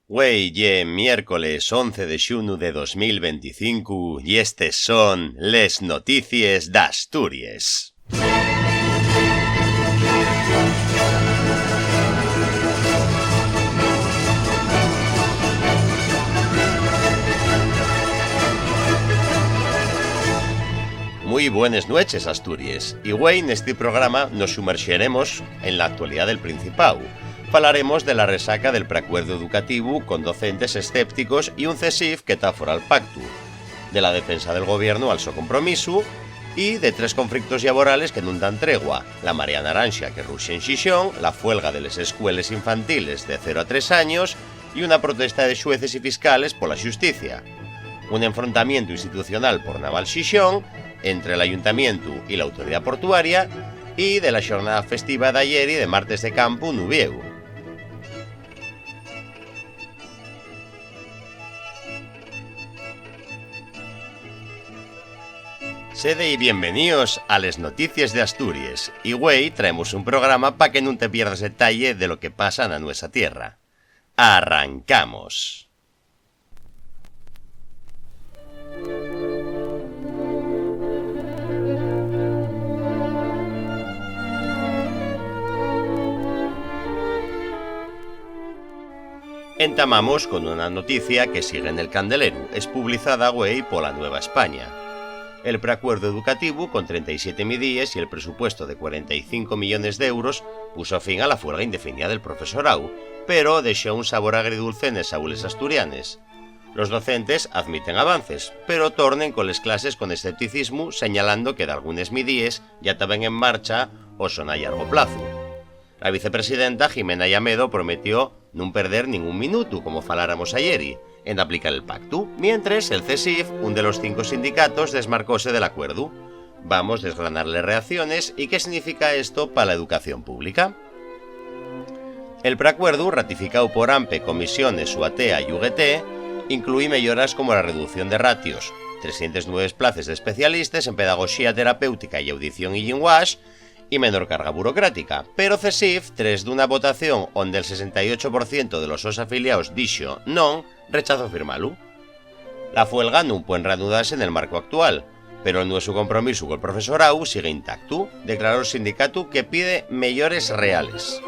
Güey, miércoles 11 de xunu de 2025 y estes son les noticies d'Astúries. Muy buenas noches, Asturias. Y güey, en este programa nos sumerxeremos en la actualidad del Principau. Falaremos de la resaca del preacuerdo educativo con docentes escépticos y un CESIF que está fora al pacto, de la defensa del gobierno al so compromiso y de tres conflictos laborales que non dan tregua: la marea naranja que ruxe en Xixón, la huelga de les escuelas infantiles de 0 a 3 años y una protesta de xueces y fiscales pola xusticia. Un enfrentamiento institucional por Naval Xixón entre el ayuntamiento y la autoridad portuaria y de la jornada festiva de ayer y de martes de campo no Vieu. Sede y bienvenidos a les noticias de Asturias. Y güey, traemos un programa para que no te pierdas detalle de lo que pasa en nuestra tierra. ¡Arrancamos! Entamamos con una noticia que sigue en el candelero, es publicada güey por la Nueva España. El preacuerdo educativo, con 37 medidas y el presupuesto de 45 millones de euros, puso fin a la huelga indefinida del profesorado, pero dejó un sabor agridulce en las aules asturianes. Los docentes admiten avances, pero tornen con las clases con escepticismo, señalando que de algunas medidas ya estaban en marcha o son a largo plazo. La vicepresidenta Jimena Llamedo prometió no perder ningún minuto, como faláramos ayer, en aplicar el pacto, mientras el CESIF, un de los 5 sindicatos, desmarcóse del acuerdo. Vamos a desgranarle reacciones y qué significa esto para la educación pública. El preacuerdo, ratificado por AMPE, Comisiones, UATEA y UGT, incluye mejoras como la reducción de ratios, 309 plazas de especialistas en pedagogía terapéutica y audición y lenguaje, y menor carga burocrática, pero CESIF, tras de una votación onde el 68% de los sos afiliados dixo non, rechazó firmalo. La huelga non puede reanudarse en el marco actual, pero el nuestro compromiso con el profesorado sigue intacto, declaró el sindicato que pide mejores reales.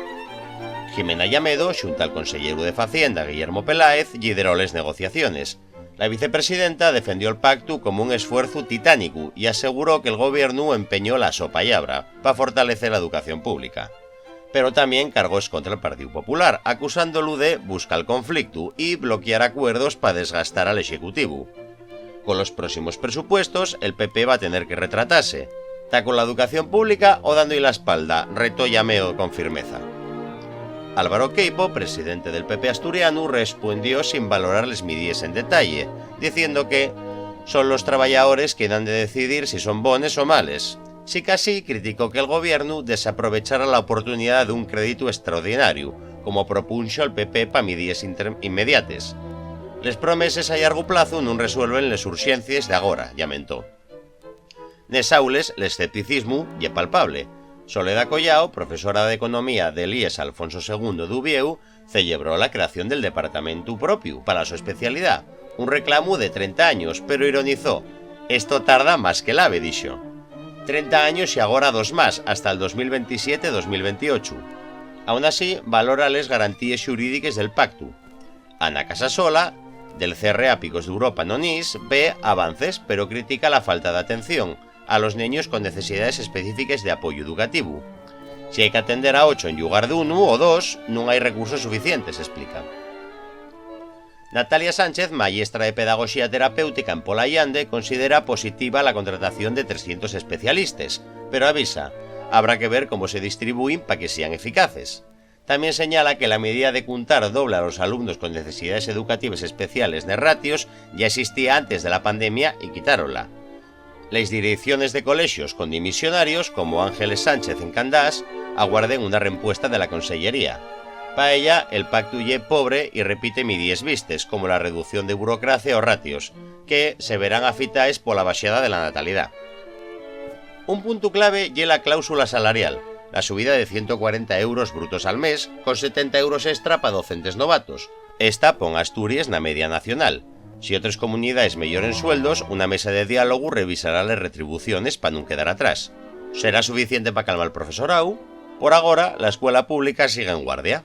Jimena Llamedo, xunta al consellero de Facienda, Guillermo Peláez, lideró las negociaciones. La vicepresidenta defendió el pacto como un esfuerzo titánico y aseguró que el gobierno empeñó la so palabra para fortalecer la educación pública. Pero también cargó contra el Partido Popular, acusándolo de buscar el conflicto y bloquear acuerdos para desgastar al Ejecutivo. Con los próximos presupuestos, el PP va a tener que retratarse. ¿Está con la educación pública o dándole la espalda? Retó Llamedo con firmeza. Álvaro Queipo, presidente del PP asturiano, respondió sin valorar las medidas en detalle, diciendo que son los trabajadores quienes han de decidir si son bones o males. Sí casi criticó que el gobierno desaprovechara la oportunidad de un crédito extraordinario, como propuso el PP para medidas inmediatas. Les promesas a largo plazo no resuelven las urgencias de agora, lamentó. Nes aules, el escepticismo ya palpable. Soledad Collao, profesora de Economía del IES Alfonso II de Ubieu, celebró la creación del departamento propio para su especialidad, un reclamo de 30 años, pero ironizó: esto tarda más que el AVE, dijo. 30 años y ahora 2 más, hasta el 2027-2028. Aún así, valora las garantías jurídicas del pacto. Ana Casasola, del CRA Picos de Europa Nonís, ve avances, pero critica la falta de atención a los niños con necesidades específicas de apoyo educativo. Si hay que atender a 8 en lugar de 1 o 2, no hay recursos suficientes, explica. Natalia Sánchez, maestra de Pedagogía Terapéutica en Pola Llande, considera positiva la contratación de 300 especialistas, pero avisa, habrá que ver cómo se distribuyen para que sean eficaces. También señala que la medida de contar doble a los alumnos con necesidades educativas especiales de ratios ya existía antes de la pandemia y quitáronla. Las direcciones de colegios con dimisionarios, como Ángeles Sánchez en Candás, aguarden una respuesta de la Consellería. Para ella, el pacto ye pobre y repite medidas vistes, como la reducción de burocracia o ratios, que se verán afitaes por la baixada de la natalidad. Un punto clave ye la cláusula salarial, la subida de 140 euros brutos al mes, con 70 euros extra para docentes novatos, Esta pon Asturias na media nacional. Si otras comunidades melloren sueldos, una mesa de diálogo revisará las retribuciones para non quedar atrás. ¿Será suficiente para calmar al profesorau? Por agora, la escuela pública sigue en guardia.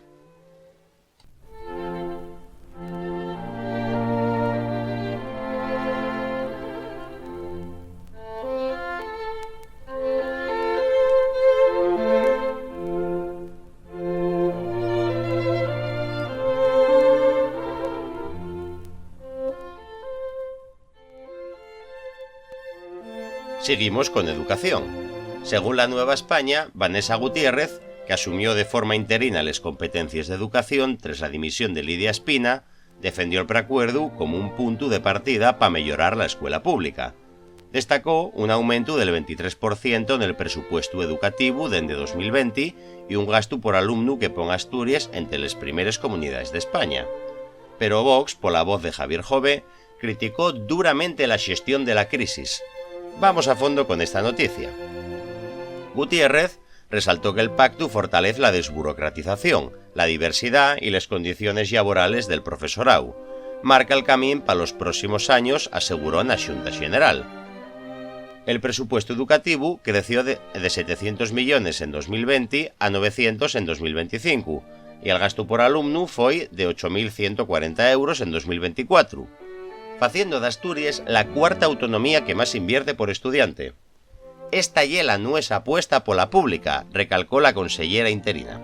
Seguimos con educación. Según la Nueva España, Vanessa Gutiérrez, que asumió de forma interina las competencias de educación tras la dimisión de Lidia Espina, defendió el preacuerdo como un punto de partida para mejorar la escuela pública. Destacó un aumento del 23% en el presupuesto educativo desde 2020 y un gasto por alumno que ponga Asturias entre las primeras comunidades de España. Pero Vox, por la voz de Javier Jové, criticó duramente la gestión de la crisis. Vamos a fondo con esta noticia. Gutiérrez resaltó que el pacto fortalece la desburocratización, la diversidad y las condiciones laborales del profesorado. Marca el camino para los próximos años, aseguró en la Xunta General. El presupuesto educativo creció de 700 millones en 2020 a 900 en 2025 y el gasto por alumno fue de 8.140 euros en 2024. Faciendo de Asturias la cuarta autonomía que más invierte por estudiante. Esta yela no es apuesta por la pública, recalcó la consellera interina.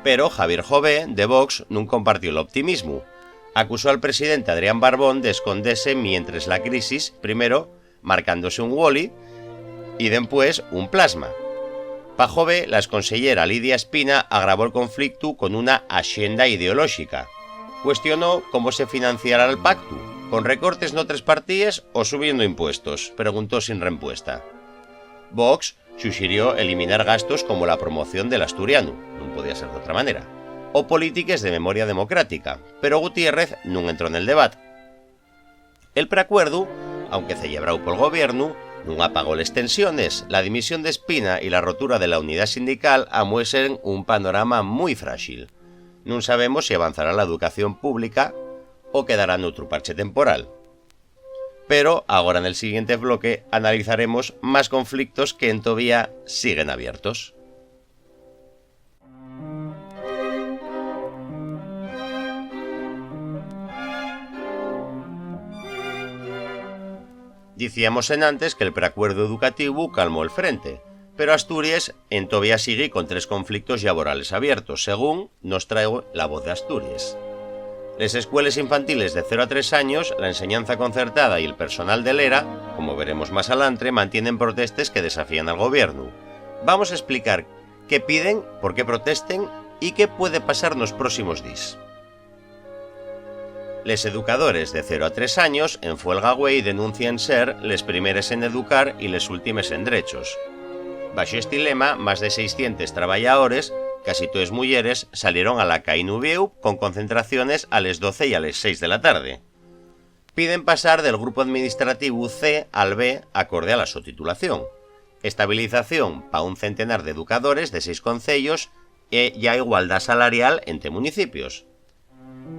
Pero Javier Jové, de Vox, no compartió el optimismo. Acusó al presidente Adrián Barbón de esconderse mientras la crisis, primero marcándose un woli y después un plasma. Pa Jové, la exconsellera Lidia Espina agravó el conflicto con una agenda ideológica. Cuestionó cómo se financiará el pacto, con recortes en otras partidas o subiendo impuestos, preguntó sin respuesta. Vox sugirió eliminar gastos como la promoción del asturiano, no podía ser de otra manera, o políticas de memoria democrática, pero Gutiérrez no entró en el debate. El preacuerdo, aunque celebrado por el gobierno, no apagó las tensiones. La dimisión de Espina y la rotura de la unidad sindical amuesen un panorama muy frágil. No sabemos si avanzará la educación pública o quedará en otro parche temporal. Pero ahora en el siguiente bloque analizaremos más conflictos que todavía siguen abiertos. Decíamos antes que el preacuerdo educativo calmó el frente, pero Asturias todavía sigue con 3 conflictos laborales abiertos, según nos trae la voz de Asturias. Las escuelas infantiles de 0 a 3 años, la enseñanza concertada y el personal del ERA, como veremos más adelante, mantienen protestas que desafían al gobierno. Vamos a explicar qué piden, por qué protesten y qué puede pasar en los próximos días. Les educadores de 0 a 3 años en Fuelgagüey denuncian ser les primeres en educar y les últimes en derechos. Bajo este lema, más de 600 trabajadores, casi todas mujeres, salieron a la calle Nubieu con concentraciones a las 12 y a las 6 de la tarde. Piden pasar del grupo administrativo C al B acorde a la su titulación. Estabilización para un centenar de educadores de 6 concellos y ya igualdad salarial entre municipios.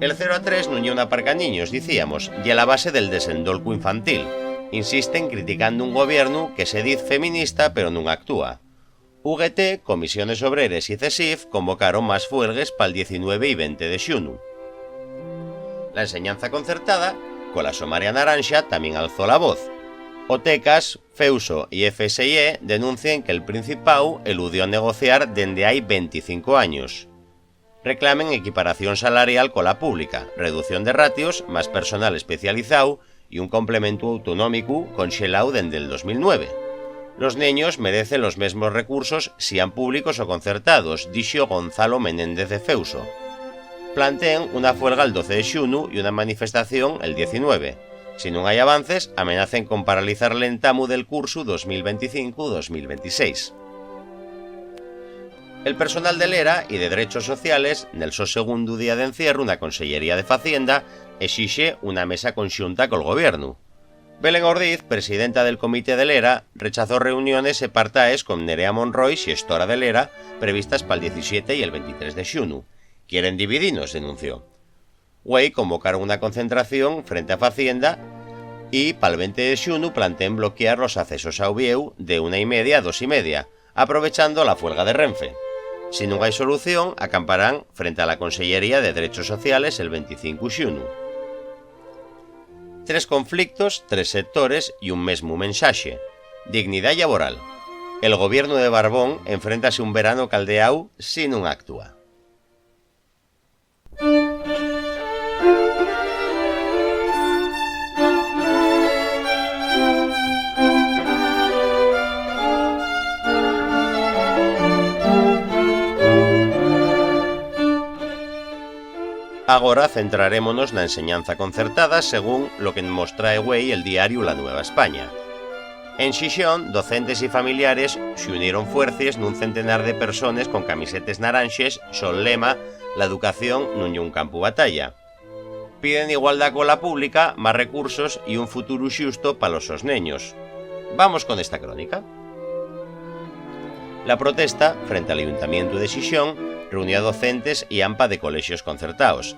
El 0 a 3 no una parca niños, decíamos, y a la base del desendolco infantil. Insisten criticando un gobierno que se dice feminista pero no actúa. UGT, Comisiones Obreras y CESIF convocaron más huelgues para el 19 y 20 de xunu. La enseñanza concertada, con la Somaria Naranja, también alzó la voz. Otecas, Feuso y FSIE denuncian que el Principau eludió negociar desde hay 25 años. Reclamen equiparación salarial con la pública, reducción de ratios, más personal especializado y un complemento autonómico congelado desde el 2009. Los niños merecen los mismos recursos, sean públicos o concertados, dixo Gonzalo Menéndez de Feuso. Plantean una huelga el 12 de xunu y una manifestación el 19. Si no hay avances, amenacen con paralizar el entamu del curso 2025-2026. El personal del ERA y de Derechos Sociales, en el segundo día de encierro, una consellería de Facienda exixe una mesa conxunta col gobierno. Belén Ordiz, presidenta del comité del ERA, rechazó reuniones separtaes con Nerea Monroy, xestora del ERA, previstas para el 17 y el 23 de xunu, Quieren dividinos, denunció. Güei convocaron una concentración frente a Facienda y para el 20 de xunu plantean bloquear los accesos a Ubieu de 1:30 a 2:30, aprovechando la huelga de Renfe. Si no hay solución, acamparán frente a la Consellería de Derechos Sociales el 25 xunu. 3 conflictos, 3 sectores y un mesmo mensaxe. Dignidad laboral. El gobierno de Barbón enfréntase a un verano caldeao si non actúa. Agora centrarémonos na enseñanza concertada según lo que nos trae güey el diario La Nueva España. En Xixón, docentes y familiares se unieron fuerzas nun centenar de personas con camisetes naranxes sol lema «La educación non é un campo batalla». Piden igualdad con la pública, más recursos y un futuro xusto para los sos neños. Vamos con esta crónica. La protesta, frente al Ayuntamiento de Xixón, reunió a docentes y AMPA de colegios concertados.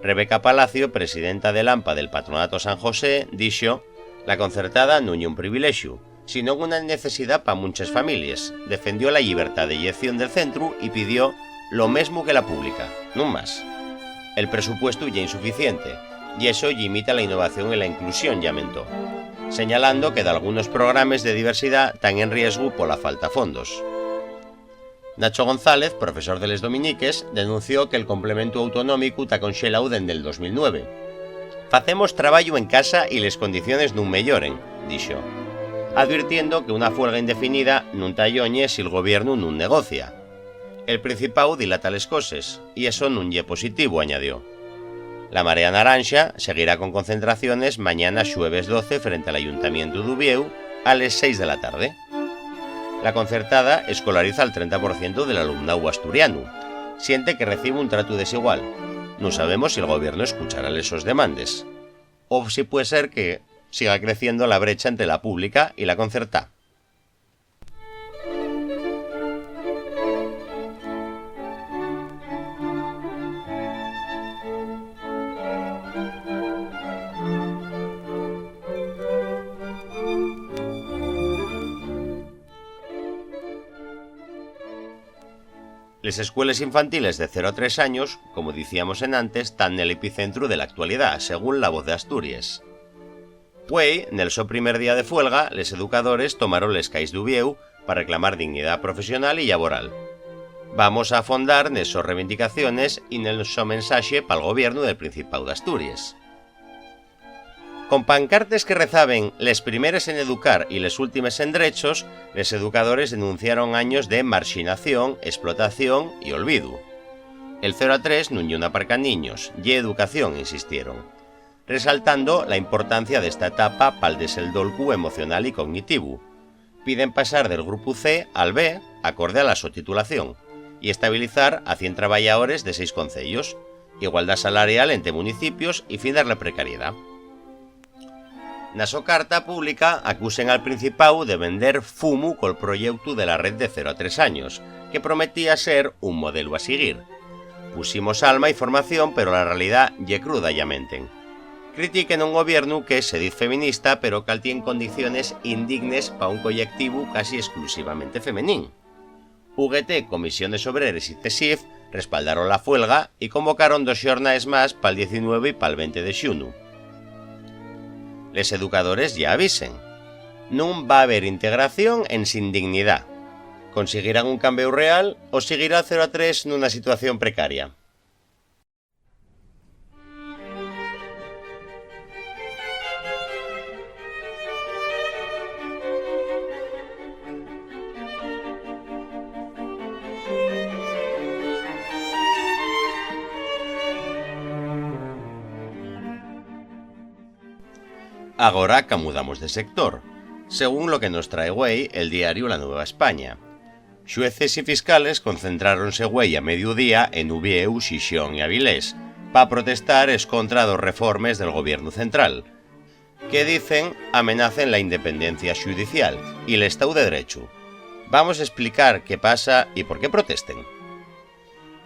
Rebeca Palacio, presidenta del AMPA del Patronato San José, dixo: «La concertada non é un privilexio, sino una necesidad para muchas familias. Defendió la libertad de elección del centro y pidió lo mismo que la pública, no más. El presupuesto ya insuficiente, y eso limita la innovación y la inclusión», lamentó, señalando que de algunos programas de diversidad están en riesgo por la falta de fondos. Nacho González, profesor de les Dominiques, denunció que el complemento autonómico está conxelado desde el 2009. «Facemos traballo en casa y les condiciones non melloren», dixo, advirtiendo que una huelga indefinida non talloñe si el gobierno non negocia. «El Principado dilata les coses, y eso non lle positivo», añadió. La Marea Naranja seguirá con concentraciones mañana jueves 12 frente al Ayuntamiento de Ubieu a las 6 de la tarde. La concertada escolariza al 30% del alumnado asturiano. Siente que recibe un trato desigual. No sabemos si el gobierno escuchará esos demandes. O si puede ser que siga creciendo la brecha entre la pública y la concertada. Les escuelas infantiles de 0 a 3 años, como decíamos en antes, están en el epicentro de la actualidad, según La Voz de Asturias. Güey, en el so primer día de huelga, les educadores tomaron les calles de Ubieu para reclamar dignidad profesional y laboral. Vamos a afondar en esas reivindicaciones y en el so mensaje para el gobierno del Principado de Asturias. Con pancartes que rezaben les primeres en educar y les últimes en derechos, les educadores denunciaron años de marxinación, explotación y olvido. El 0 a 3 non lle una parca niños, y educación, insistieron, resaltando la importancia de esta etapa para el deseldolcu emocional y cognitivo. Piden pasar del grupo C al B, acorde a la su titulación, y estabilizar a 100 trabajadores de 6 concellos, igualdad salarial entre municipios y fin de la precariedad. Na so carta pública acusen al Principado de vender fumo col proyecto de la red de 0 a 3 años, que prometía ser un modelo a seguir. Pusimos alma y formación, pero la realidad ye cruda, ya menten. Critiquen un gobierno que se dice feminista, pero que tiene condiciones indignes para un colectivo casi exclusivamente femenín. UGT, Comisiones Obreras y CESIF respaldaron la huelga y convocaron 2 xornades más para el 19 y para el 20 de xunu. Les educadores ya avisen. Non va a haber integración en sin dignidad. Conseguirán un cambio real o seguirá 0 a 3 nunha situación precaria. Agora camudamos de sector, según lo que nos trae güey el diario La Nueva España. Xueces y fiscales concentráronse güey a mediodía en Ubieu, Xixón y Avilés para protestar contra dos reformes del gobierno central, que dicen amenacen la independencia judicial y el Estado de Derecho. Vamos a explicar qué pasa y por qué protesten.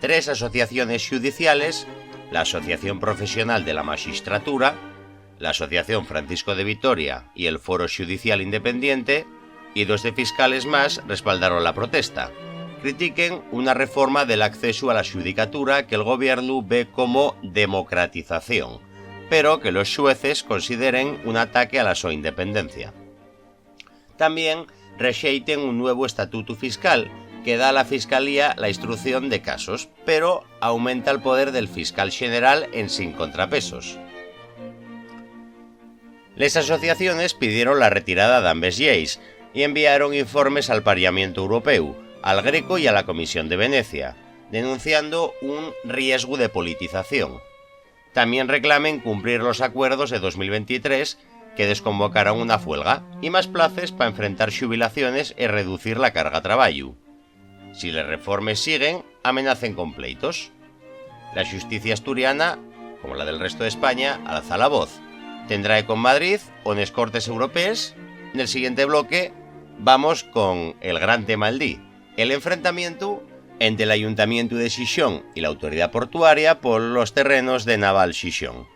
3 asociaciones judiciales, la Asociación Profesional de la Magistratura, la Asociación Francisco de Vitoria y el Foro Judicial Independiente, y 2 de fiscales más respaldaron la protesta. Critiquen una reforma del acceso a la xudicatura que el gobierno ve como democratización, pero que los xueces consideren un ataque a la súa independencia. También rexeiten un nuevo estatuto fiscal que da a la Fiscalía la instrucción de casos, pero aumenta el poder del fiscal general en sin contrapesos. Les asociaciones pidieron la retirada d'ambes lleis y enviaron informes al Parlamento Europeu, al Greco y a la Comisión de Venecia, denunciando un riesgo de politización. También reclamen cumplir los acuerdos de 2023 que desconvocaron una huelga y más plazas para enfrentar xubilaciones y reducir la carga traballo. Si les reformes siguen, amenacen con pleitos. La justicia asturiana, como la del resto de España, alza la voz. Tendrá eco en Madrid o en les Cortes Europees. En el siguiente bloque vamos con el gran tema del día, el enfrentamiento entre el Ayuntamiento de Xixón y la autoridad portuaria por los terrenos de Naval Xixón.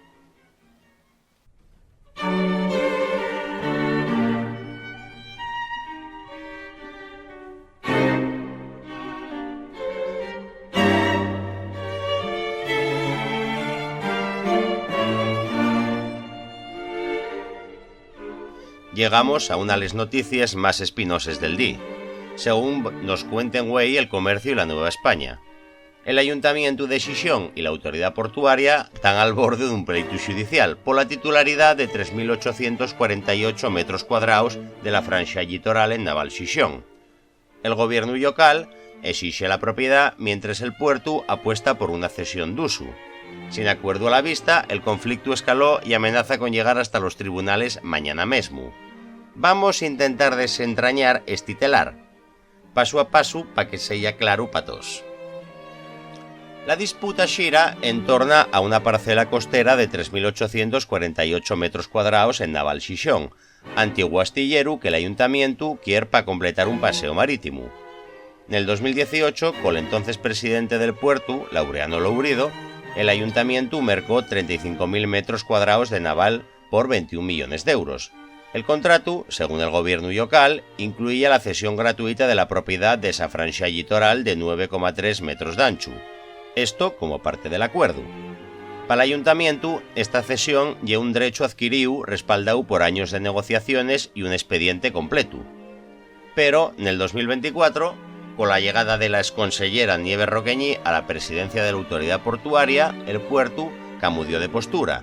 Llegamos a una de las noticias más espinosas del día, según nos cuenten güey el comercio y la Nueva España. El Ayuntamiento de Xixón y la autoridad portuaria están al borde de un pleito judicial por la titularidad de 3.848 metros cuadrados de la franja litoral en Naval Xixón. El gobierno local exige la propiedad mientras el puerto apuesta por una cesión d'uso. Sin acuerdo a la vista, el conflicto escaló y amenaza con llegar hasta los tribunales mañana mismo. Vamos a intentar desentrañar este telar, paso a paso para que sea claro para todos. La disputa gira en torno a una parcela costera de 3.848 metros cuadrados en Naval Xixón, antiguo astillero que el ayuntamiento quiere para completar un paseo marítimo. En el 2018, con el entonces presidente del puerto, Laureano Lourido, el ayuntamiento mercó 35.000 metros cuadrados de naval por 21 millones de euros. El contrato, según el gobierno local, incluía la cesión gratuita de la propiedad de esa franja litoral de 9,3 metros de ancho. Esto como parte del acuerdo. Para el ayuntamiento, esta cesión lleva un derecho adquirido respaldado por años de negociaciones y un expediente completo. Pero, en el 2024, con la llegada de la exconsellera Nieves Roqueñi a la presidencia de la autoridad portuaria, el puerto camudió de postura.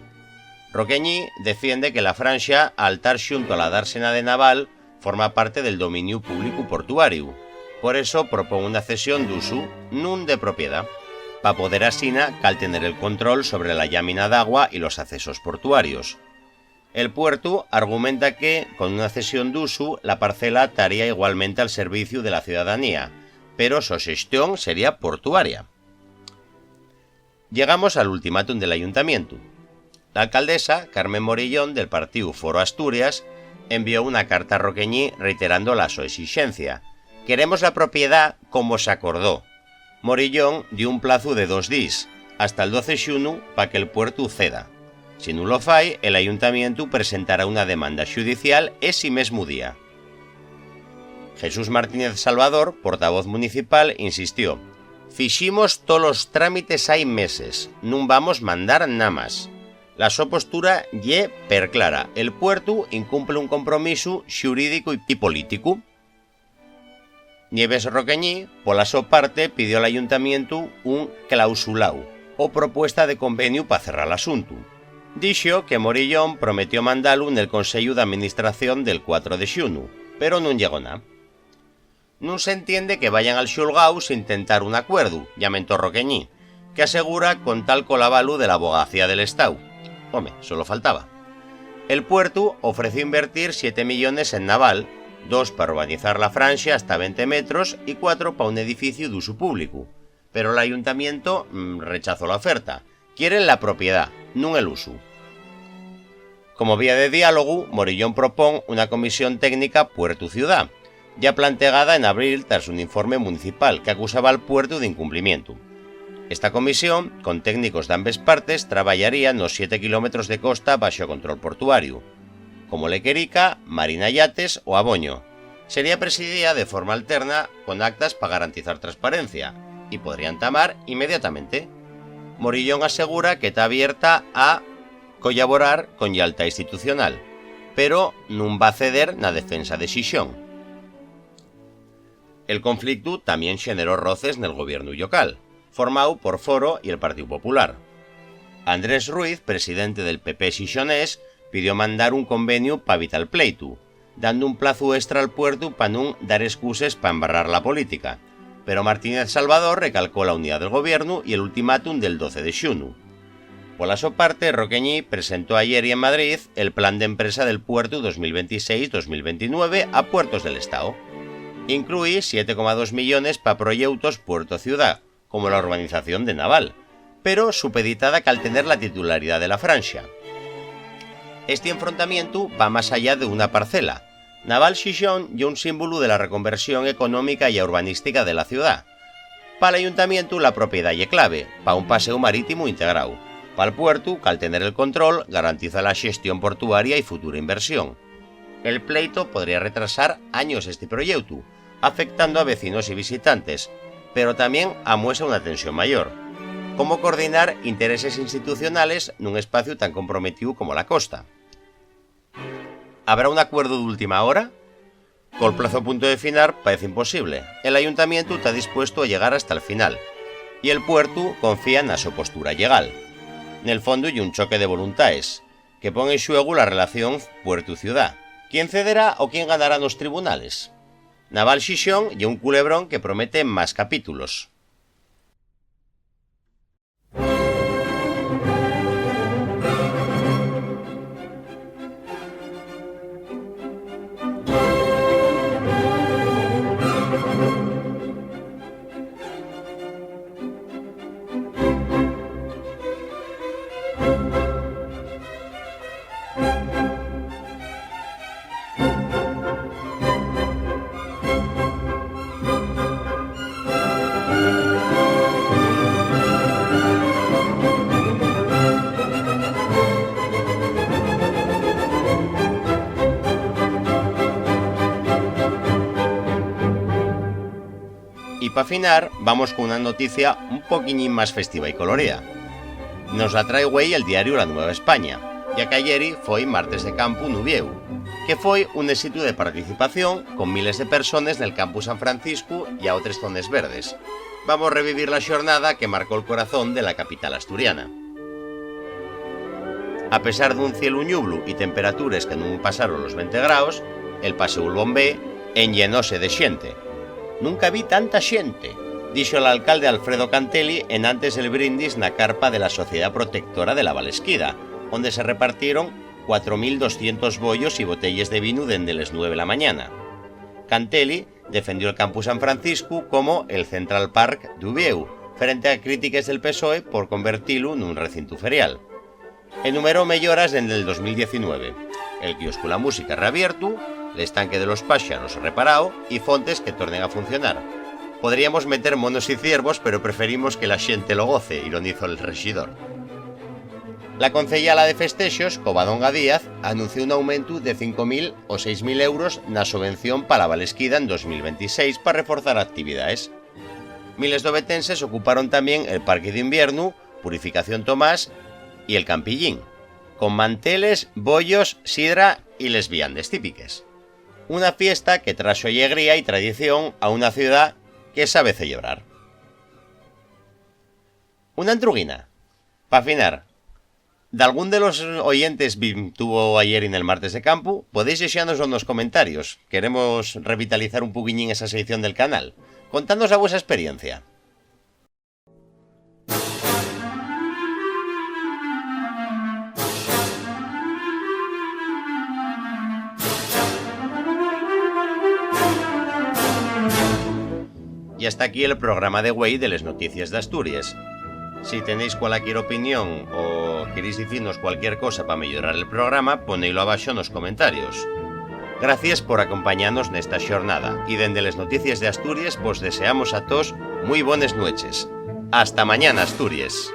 Roqueñi defiende que la franja, al estar xunto a la dársena de Naval, forma parte del dominio público portuario. Por eso propone una cesión d'uso, nun de propiedad. Para poder asina, cal tener el control sobre la llámina d'agua y los accesos portuarios. El puerto argumenta que, con una cesión d'uso, la parcela estaría igualmente al servicio de la ciudadanía, pero su gestión sería portuaria. Llegamos al ultimátum del ayuntamiento. La alcaldesa, Carmen Morillón, del partido Foro Asturias, envió una carta a Roqueñi reiterando la su exigencia. Queremos la propiedad como se acordó. Morillón dio un plazo de 2 días, hasta el 12 de xunu, para que el puerto ceda. Si no lo fai, el ayuntamiento presentará una demanda judicial ese mismo día. Jesús Martínez Salvador, portavoz municipal, insistió: «Fiximos todos los trámites hai meses, non vamos mandar nada más». La súa postura ye perclara: el puerto incumple un compromiso xurídico y político. Nieves Roqueñi, por la súa parte, pidió al ayuntamiento un clausulao o propuesta de convenio para cerrar el asunto. Dixo que Morillón prometió mandarlo en el Consello de Administración del 4 de xunu, pero non llegó nada. Non se entiende que vayan al xulgau sin intentar un acuerdo, lamentó Roqueñi, que asegura contar con l'avalu de la Abogacía del Estado. Home, solo faltaba. El puerto ofreció invertir 7 millones en Naval, 2 para urbanizar la franja hasta 20 metros y 4 para un edificio de uso público. Pero el ayuntamiento rechazó la oferta. Quieren la propiedad, no el uso. Como vía de diálogo, Morillón propone una comisión técnica Puerto-Ciudad, ya planteada en abril tras un informe municipal que acusaba al puerto de incumplimiento. Esta comisión, con técnicos de ambas partes, traballaría nos 7 kilómetros de costa bajo control portuario, como Lequerica, Marina Yates o Aboño. Sería presidida de forma alterna con actas para garantizar transparencia y podrían tamar inmediatamente. Morillón asegura que está abierta a colaborar con Yalta institucional, pero non va a ceder na defensa de Xixón. El conflicto también generó roces en el gobierno local, formado por Foro y el Partido Popular. Andrés Ruiz, presidente del PP xixonés, pidió mandar un convenio para evitar el pleito, dando un plazo extra al puerto para no dar excuses para embarrar la política, pero Martínez Salvador recalcó la unidad del gobierno y el ultimátum del 12 de xunu. Por la su parte, Roqueñi presentó ayer y en Madrid el plan de empresa del puerto 2026-2029 a Puertos del Estado. Incluye 7,2 millones para proyectos puerto-ciudad, como la urbanización de Naval, pero supeditada al tener la titularidad de la Francia. Este enfrentamiento va más allá de una parcela. Naval Xixón y un símbolo de la reconversión económica y urbanística de la ciudad. Para el ayuntamiento la propiedad es clave, para un paseo marítimo integrado. Para el puerto, que al tener el control, garantiza la gestión portuaria y futura inversión. El pleito podría retrasar años este proyecto, afectando a vecinos y visitantes, pero también amuesa una tensión mayor. ¿Cómo coordinar intereses institucionales en un espacio tan comprometido como la costa? ¿Habrá un acuerdo de última hora? Con el plazo a punto de finar parece imposible. El ayuntamiento está dispuesto a llegar hasta el final y el puerto confía en su postura legal. En el fondo hay un choque de voluntades que pone en juego la relación puerto-ciudad. ¿Quién cederá o quién ganará en los tribunales? Naval Xixón y un culebrón que promete más capítulos. Y para afinar, vamos con una noticia un poquillín más festiva y colorida. Nos la trae güey el diario La Nueva España, ya que ayer fue martes de campo Nubieu, que fue un éxito de participación con miles de personas en el campus San Francisco y a otras zonas verdes. Vamos a revivir la jornada que marcó el corazón de la capital asturiana. A pesar de un cielo ñublu y temperaturas que no pasaron los 20 grados, el paseo El Bombé enllenóse de xente. Nunca vi tanta xente, dixo el alcalde Alfredo Cantelli en antes el brindis na carpa de la Sociedad Protectora de la Valesquida, donde se repartieron 4.200 bollos y botellas de vino desde las 9 de la mañana. Cantelli defendió el campus San Francisco como el Central Park d'Ubieu, frente a críticas del PSOE por convertirlo en un recinto ferial. Enumeró melloras desde el 2019, el kiosco La Música reabierto, el estanque de los páxaros reparado y fontes que tornen a funcionar. Podríamos meter monos y ciervos, pero preferimos que la xente lo goce, ironizó el regidor. La concellala de festexos, Covadonga Díaz, anunció un aumento de 5.000 o 6.000 euros na subvención para la Valesquida en 2026 para reforzar actividades. Miles de obetenses ocuparon también el parque de invierno, Purificación Tomás y el Campillín, con manteles, bollos, sidra y les viandes típicas. Una fiesta que trajo alegría y tradición a una ciudad que sabe celebrar. Una antruguina. Para afinar, de algún de los oyentes tuvo ayer en el martes de campo, podéis dejarnos en los comentarios. Queremos revitalizar un poquillín esa sección del canal. Contadnos a vuestra experiencia. Y hasta aquí el programa de güey de las noticias de Asturias. Si tenéis cualquier opinión o queréis decirnos cualquier cosa para mejorar el programa, ponéislo abajo en los comentarios. Gracias por acompañarnos en esta jornada y desde las noticias de Asturias vos deseamos a todos muy buenas noches. Hasta mañana, Asturias.